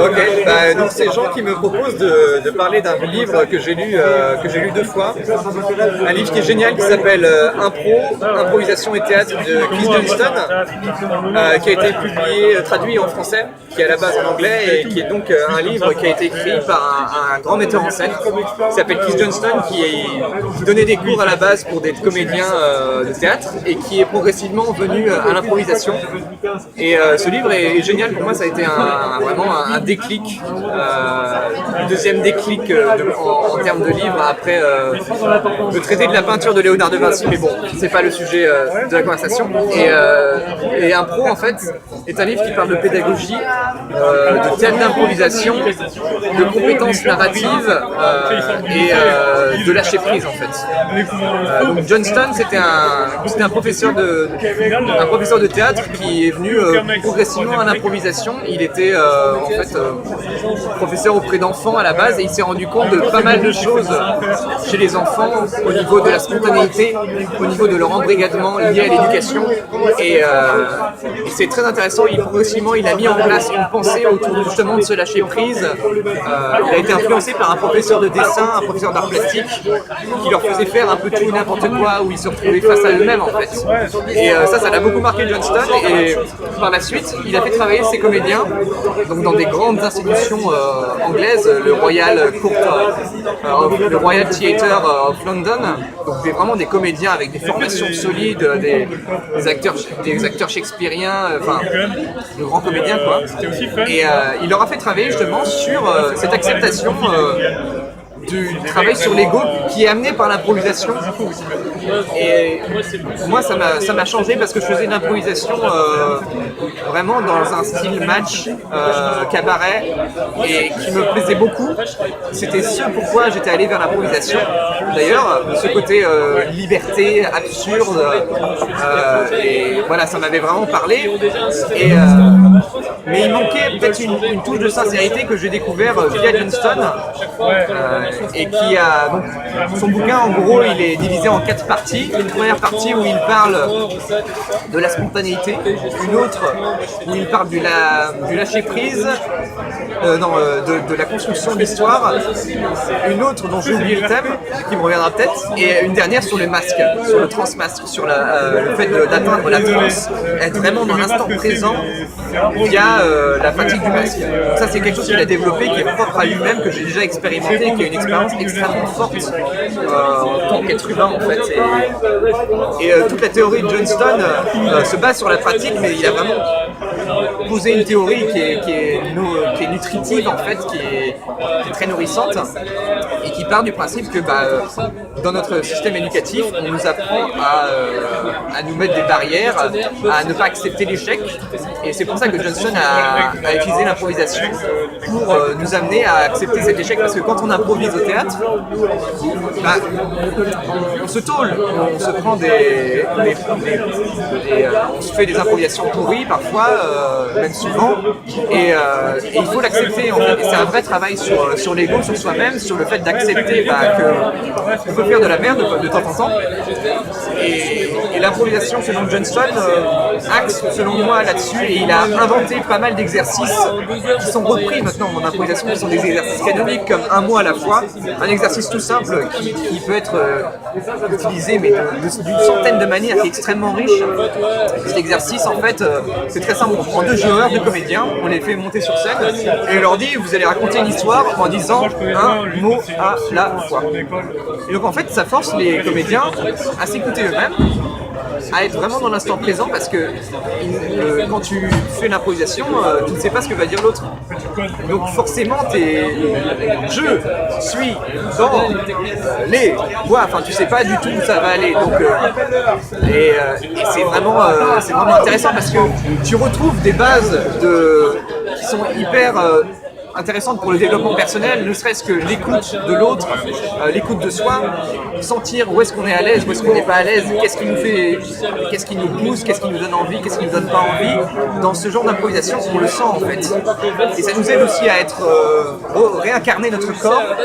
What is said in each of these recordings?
Ok, donc c'est Jean qui me propose de parler d'un livre que j'ai lu 2 fois. Un livre qui est génial qui s'appelle Improvisation et théâtre de Chris Johnston, qui a été publié, traduit en français, qui est à la base en anglais et qui est donc un livre qui a été écrit par un grand metteur en scène qui s'appelle Chris Johnston, qui donnait des cours à la base pour des comédiens de théâtre et qui est progressivement venu à l'improvisation. Et ce livre est génial, pour moi ça a été vraiment un déclic, le deuxième déclic en termes de livre après le traité de la peinture de Léonard de Vinci, mais bon, c'est pas le sujet de la conversation. Et Impro en fait est un livre qui parle de pédagogie, de théâtre d'improvisation, de compétences narratives et de lâcher prise en fait. Donc Johnston c'était un professeur de théâtre qui est venu progressivement à l'improvisation. Il était en fait professeur auprès d'enfants à la base et il s'est rendu compte de pas mal de choses chez les enfants au niveau de la spontanéité, au niveau de leur embrigadement lié à l'éducation et c'est très intéressant. Progressivement il a mis en place une pensée autour justement de ce lâcher prise. Il a été influencé par un professeur de dessin, un professeur d'art plastique qui leur faisait faire un peu tout et n'importe quoi où ils se retrouvaient face à eux-mêmes en fait. Et ça l'a beaucoup marqué Johnston et par la suite il a fait travailler ses comédiens donc dans des grandes institutions anglaises, le Royal Theatre of London, donc vraiment des comédiens avec des formations solides, des acteurs shakespeariens, enfin de grands comédiens quoi. Et il leur a fait travailler justement sur cette acceptation du travail sur l'ego qui est amené par l'improvisation. Et moi ça m'a changé parce que je faisais de l'improvisation vraiment dans un style match, cabaret, et qui me plaisait beaucoup. C'était ce pourquoi j'étais allé vers l'improvisation. D'ailleurs, ce côté liberté, absurde, et voilà, ça m'avait vraiment parlé. Mais il manquait peut-être une touche de sincérité que j'ai découvert via Johnston, et qui a donc son bouquin en gros il est divisé en 4 parties. Une première partie où il parle de la spontanéité, une autre où il parle du lâcher prise, de la construction de l'histoire, une autre dont j'ai oublié le thème qui me reviendra peut-être, et une dernière sur le masque, sur le transmasque, sur le fait d'atteindre la transe, être vraiment dans l'instant présent via la pratique du masque. Donc ça c'est quelque chose qu'il a développé, qui est propre à lui-même, que j'ai déjà expérimenté, qui est une expérience extrêmement forte en tant qu'être humain en fait. Et toute la théorie de Johnston se base sur la pratique, mais il a vraiment posé une théorie qui est nutritive en fait, qui est très nourrissante et qui part du principe que dans notre système éducatif, on nous apprend à nous mettre des barrières, à ne pas accepter l'échec, et c'est pour ça que Johnston a utilisé l'improvisation pour nous amener à accepter cet échec, parce que quand on improvise au théâtre, on se tôle, on se prend on se fait des improvisations pourries parfois, même souvent, et il faut l'accepter en fait. Et c'est un vrai travail sur l'ego, sur soi-même, sur le fait d'accepter qu'on peut faire de la merde de temps en temps. Et l'improvisation selon Johnston axe selon moi là-dessus, et il a inventé pas mal d'exercices qui sont repris maintenant en improvisation, qui sont des exercices canoniques comme un mot à la fois, un exercice tout simple qui peut être utilisé mais d'une centaine de manières, qui est extrêmement riche. Cet exercice en fait c'est très simple, on prend 2 joueurs, 2 comédiens, on les fait monter sur scène et on leur dit vous allez raconter une histoire en disant un mot à la fois. Et donc en fait ça force les comédiens à s'écouter eux-mêmes, à être vraiment dans l'instant présent, parce que quand tu fais l'improvisation, tu ne sais pas ce que va dire l'autre. Donc forcément, je suis dans les voix, enfin tu sais pas du tout où ça va aller. Donc, et c'est vraiment intéressant parce que tu retrouves des bases qui sont hyper intéressante pour le développement personnel, ne serait-ce que l'écoute de l'autre, l'écoute de soi, sentir où est-ce qu'on est à l'aise, où est-ce qu'on n'est pas à l'aise, qu'est-ce qui nous fait, qu'est-ce qui nous pousse, qu'est-ce qui nous donne envie, qu'est-ce qui nous donne pas envie. Dans ce genre d'improvisation, on le sent en fait. Et ça nous aide aussi à réincarner notre corps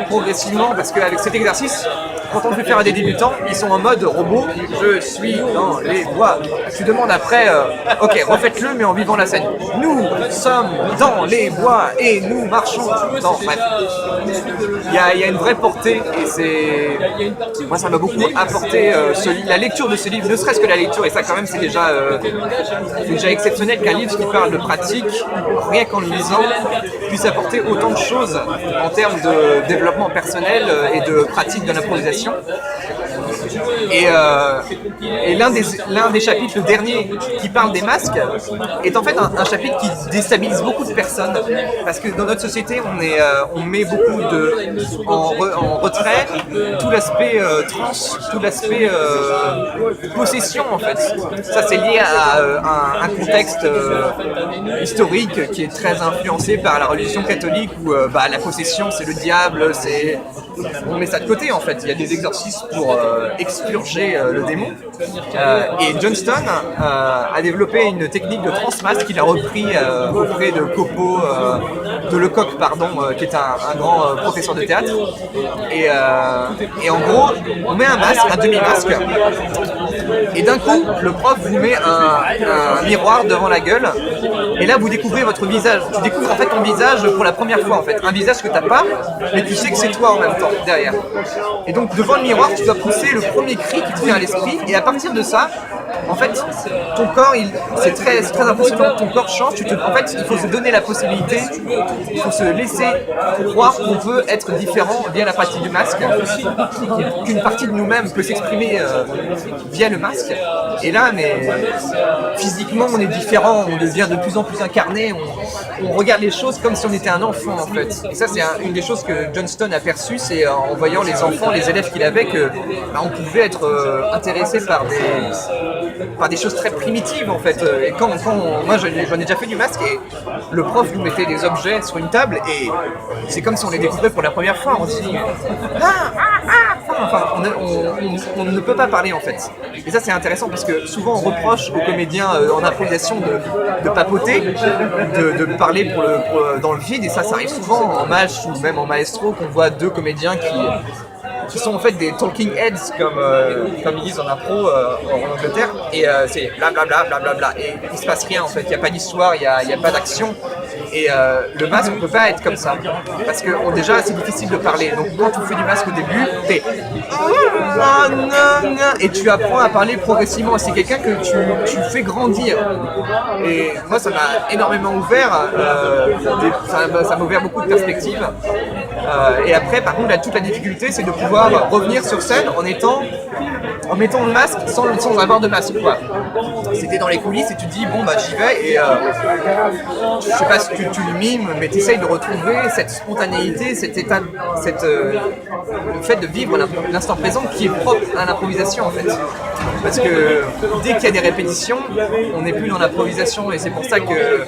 progressivement, parce qu'avec cet exercice, quand on le fait faire à des débutants, ils sont en mode robot, je suis dans les bois. Tu demandes après, ok, refaites-le mais en vivant la scène. Nous sommes dans les bois et nous marchons. Non, bref. Il y a une vraie portée et c'est... Moi ça m'a beaucoup apporté la lecture de ce livre, ne serait-ce que la lecture, et ça quand même c'est déjà exceptionnel qu'un livre qui parle de pratique, rien qu'en le lisant, puisse apporter autant de choses en termes de développement personnel et de pratique de l'improvisation. Et l'un des chapitres, le dernier, qui parle des masques, est en fait un chapitre qui déstabilise beaucoup de personnes, parce que dans notre société, on met beaucoup en retrait tout l'aspect trans, tout l'aspect possession en fait. Ça c'est lié à un contexte historique qui est très influencé par la religion catholique où la possession c'est le diable, on met ça de côté en fait. Il y a des exorcismes pour expurger le démon. Et Johnston a développé une technique de transmasque qu'il a repris auprès de Copo, de Lecoq pardon, qui est un grand professeur de théâtre. Et en gros, on met un masque, un demi-masque, et d'un coup, le prof vous met un miroir devant la gueule, et là vous découvrez votre visage. Tu découvres en fait ton visage pour la première fois en fait, un visage que t'as pas, mais tu sais que c'est toi en même temps derrière. Et donc devant le miroir, tu dois pousser le premier cri qui te vient à l'esprit, et à partir de ça, en fait, ton corps, c'est très impressionnant. Ton corps change. En fait, il faut se donner la possibilité, il faut se laisser croire qu'on peut être différent via la pratique du masque, qu'une partie de nous-mêmes peut s'exprimer via le masque. Et là, mais physiquement, on est différent, on devient de plus en plus incarné, on regarde les choses comme si on était un enfant en fait. Et ça, c'est une des choses que Johnston a perçu, c'est en voyant les enfants, les élèves qu'il avait, que on pouvait être intéressé par des choses très primitives en fait. Et moi j'en ai déjà fait du masque et le prof nous mettait des objets sur une table et c'est comme si on les découvrait pour la première fois. On se dit enfin, on ne peut pas parler en fait. Et ça c'est intéressant parce que souvent on reproche aux comédiens en improvisation de papoter, de parler dans le vide, et ça arrive souvent en match ou même en maestro qu'on voit deux comédiens qui sont en fait des talking heads comme ils disent en impro en Angleterre, et c'est blablabla blablabla et il se passe rien en fait, il n'y a pas d'histoire, il n'y a pas d'action. Et le masque, on peut pas être comme ça parce que déjà c'est difficile de parler. Donc quand tu fais du masque au début, t'es et tu apprends à parler progressivement. C'est quelqu'un que tu fais grandir. Et moi ça m'a énormément ouvert, ça m'a ouvert beaucoup de perspectives. Et après par contre toute la difficulté c'est de pouvoir revenir sur scène en mettant le masque sans avoir de masque quoi. C'était dans les coulisses et tu te dis bon bah j'y vais et je sais pas si tu le mimes mais tu essayes de retrouver cette spontanéité, cet état, le fait de vivre l'instant présent qui est propre à l'improvisation en fait. Parce que dès qu'il y a des répétitions, on n'est plus dans l'improvisation et c'est pour ça que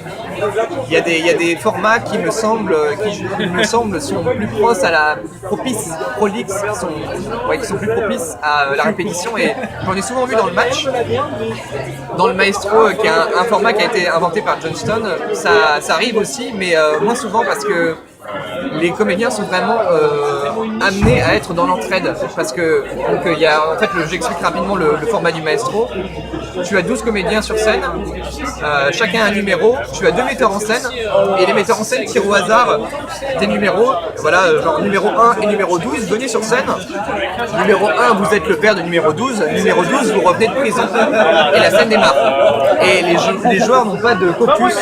il y a des formats qui me semblent sont plus proches à la prolix, qui sont plus propices à la répétition, et j'en ai souvent vu dans le match, dans le maestro qui est un format qui a été inventé par Johnston, ça arrive aussi mais moins souvent parce que les comédiens sont vraiment amenés à être dans l'entraide parce que donc, en fait j'explique rapidement le format du maestro. Tu as 12 comédiens sur scène, chacun un numéro, tu as 2 metteurs en scène et les metteurs en scène tirent au hasard des numéros, voilà, genre numéro 1 et numéro 12, venez sur scène. Numéro 1, vous êtes le père de numéro 12, numéro 12, vous revenez de prison et la scène démarre. Et les joueurs n'ont pas de caucus,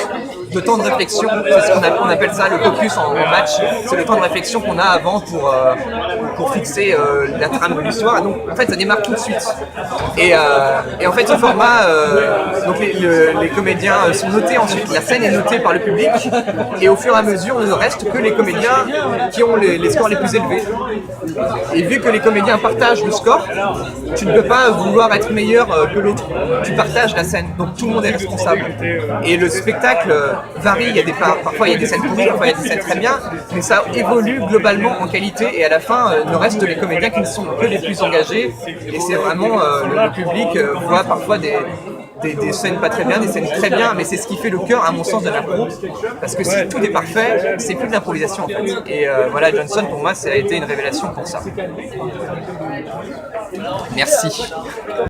de temps de réflexion, c'est ce qu'on appelle ça le caucus en match, c'est le temps de réflexion qu'on a avant pour fixer la trame de l'histoire. Donc en fait ça démarre tout de suite. Et en fait ce format, donc les comédiens sont notés ensuite, la scène est notée par le public et au fur et à mesure il ne reste que les comédiens qui ont les scores les plus élevés. Et vu que les comédiens partagent le score, tu ne peux pas vouloir être meilleur que l'autre, tu partages la scène, donc tout le monde est responsable. Et le spectacle varie, parfois il y a des scènes pourries, parfois il y a des scènes très bien, mais ça évolue globalement en qualité et à la fin ne reste les comédiens qui ne sont que les plus engagés et c'est vraiment le public voit parfois des des scènes pas très bien, des scènes très bien, mais c'est ce qui fait le cœur, à mon sens, de l'impro. Parce que si tout est parfait, c'est plus de l'improvisation en fait. Et voilà, Johnson, pour moi, ça a été une révélation pour ça. Merci.